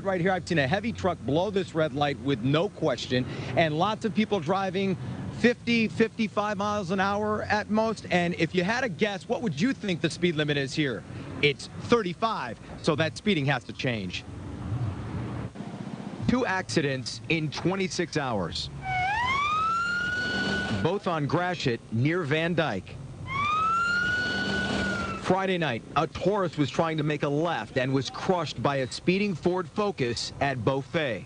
Right here, I've seen a heavy truck blow this red light with no question, and lots of people driving 50, 55 miles an hour at most. And if you had a guess, what would you think the speed limit is here? It's 35, so that speeding has to change. 2 accidents in 26 hours. Both on Gratiot near Van Dyke. Friday night, a Taurus was trying to make a left and was crushed by a speeding Ford Focus at Beaufait.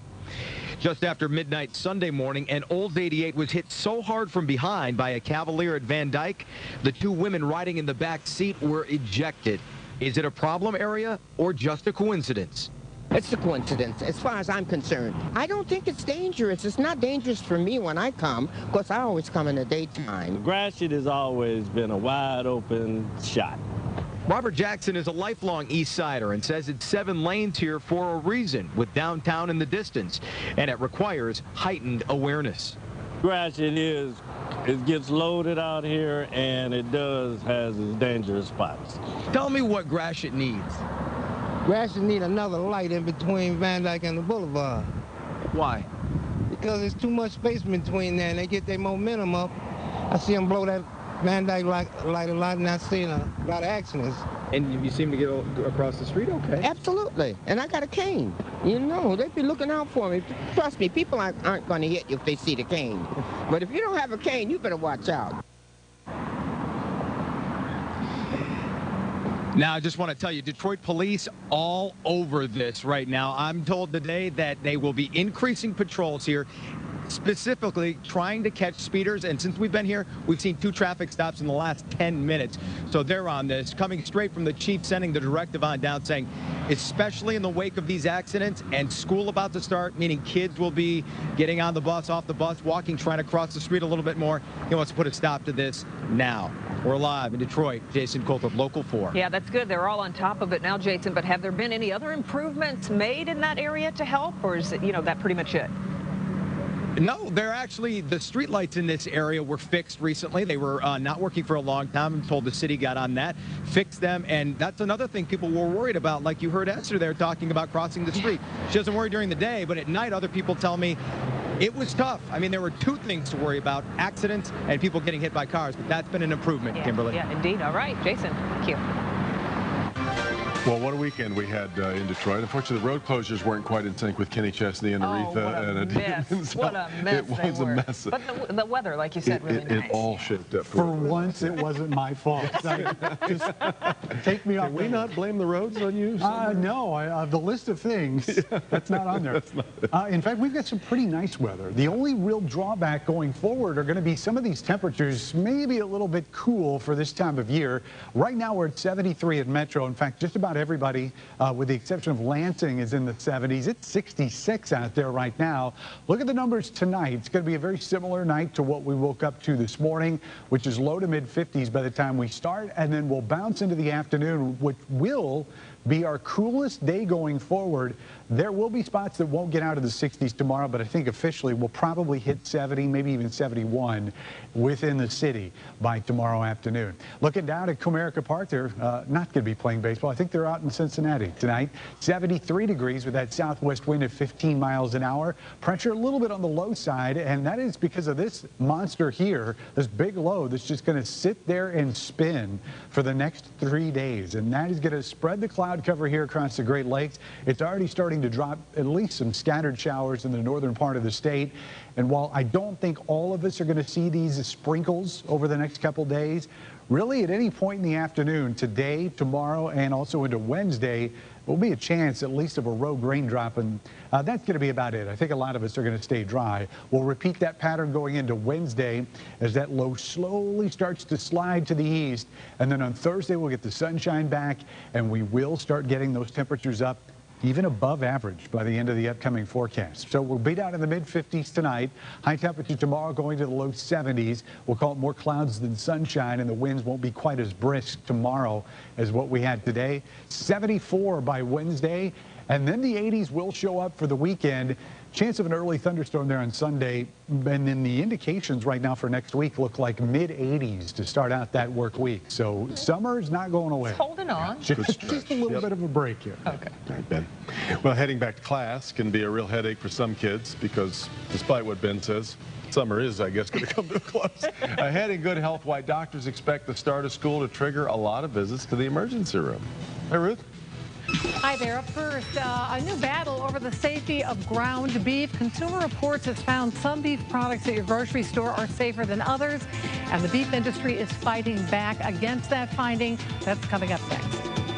Just after midnight Sunday morning, an Olds 88 was hit so hard from behind by a Cavalier at Van Dyke, the 2 women riding in the back seat were ejected. Is it a problem area or just a coincidence? It's a coincidence, as far as I'm concerned. I don't think it's dangerous. It's not dangerous for me when I come, because I always come in the daytime. Gratiot has always been a wide open shot. Robert Jackson is a lifelong East Sider and says it's 7 lanes here for a reason, with downtown in the distance, and it requires heightened awareness. Gratiot it gets loaded out here, and it has its dangerous spots. Tell me what Gratiot needs. Gratiot need another light in between Van Dyke and the boulevard. Why? Because there's too much space between there, and they get their momentum up. I see them blow that Van Dyke light a lot, and I see a lot of accidents. And you seem to get across the street okay? Absolutely. And I got a cane. You know, they be looking out for me. Trust me, people aren't going to hit you if they see the cane. But if you don't have a cane, you better watch out. Now, I just want to tell you, Detroit police all over this right now. I'm told today that they will be increasing patrols here, specifically trying to catch speeders. And since we've been here, we've seen 2 traffic stops in the last 10 minutes. So they're on this, coming straight from the chief, sending the directive on down, saying, especially in the wake of these accidents and school about to start, meaning kids will be getting on the bus, off the bus, walking, trying to cross the street a little bit more. He wants to put a stop to this now. We're live in Detroit. Jason Colthorpe, Local 4. Yeah, that's good. They're all on top of it now, Jason. But have there been any other improvements made in that area to help, or is it, that pretty much it? No, they're actually, the streetlights in this area were fixed recently. They were not working for a long time. I'm told the city got on that, fixed them, and that's another thing people were worried about. Like you heard Esther there talking about crossing the street. She doesn't worry during the day, but at night other people tell me it was tough. I mean, there were 2 things to worry about, accidents and people getting hit by cars, but that's been an improvement, Kimberly. Yeah, indeed. All right, Jason, thank you. Well, what a weekend we had in Detroit. Unfortunately, the road closures weren't quite in sync with Kenny Chesney and Aretha. So what a mess it was a mess. But the weather, like you said, really nice. It all shaped up. For once, it wasn't my fault. Just take me off. Can we not blame the roads on you? No, the list of things, that's not on there. In fact, we've got some pretty nice weather. The only real drawback going forward are going to be some of these temperatures, maybe a little bit cool for this time of year. Right now, we're at 73 at Metro. In fact, just about everybody, with the exception of Lansing, is in the 70s. It's 66 out there right now. Look at the numbers tonight. It's going to be a very similar night to what we woke up to this morning, which is low to mid 50s by the time we start, and then we'll bounce into the afternoon, which will be our coolest day going forward. There will be spots that won't get out of the 60s tomorrow, but I think officially we'll probably hit 70, maybe even 71 within the city by tomorrow afternoon. Looking down at Comerica Park, they're not going to be playing baseball. I think they're out in Cincinnati tonight. 73 degrees with that southwest wind at 15 miles an hour. Pressure a little bit on the low side, and that is because of this monster here, this big low that's just going to sit there and spin for the next 3 days. And that is going to spread the cloud cover here across the Great Lakes. It's already starting to drop at least some scattered showers in the northern part of the state. And while I don't think all of us are going to see these sprinkles over the next couple days, really at any point in the afternoon, today, tomorrow, and also into Wednesday, will be a chance at least of a rogue raindrop, and that's going to be about it. I think a lot of us are going to stay dry. We'll repeat that pattern going into Wednesday as that low slowly starts to slide to the east, and then on Thursday we'll get the sunshine back, and we will start getting those temperatures up even above average by the end of the upcoming forecast. So we'll be down in the mid-50s tonight. High temperature tomorrow going to the low 70s. We'll call it more clouds than sunshine, and the winds won't be quite as brisk tomorrow as what we had today. 74 by Wednesday. And then the 80s will show up for the weekend. Chance of an early thunderstorm there on Sunday. And then the indications right now for next week look like mid-80s to start out that work week. So summer's not going away. It's holding on. Just a little bit of a break here. Okay. All right, Ben. Well, heading back to class can be a real headache for some kids because, despite what Ben says, summer is, I guess, going to come to a close. Ahead in good health, why doctors expect the start of school to trigger a lot of visits to the emergency room. Hey, Ruth. Hi there. Up first, a new battle over the safety of ground beef. Consumer Reports has found some beef products at your grocery store are safer than others, and the beef industry is fighting back against that finding. That's coming up next.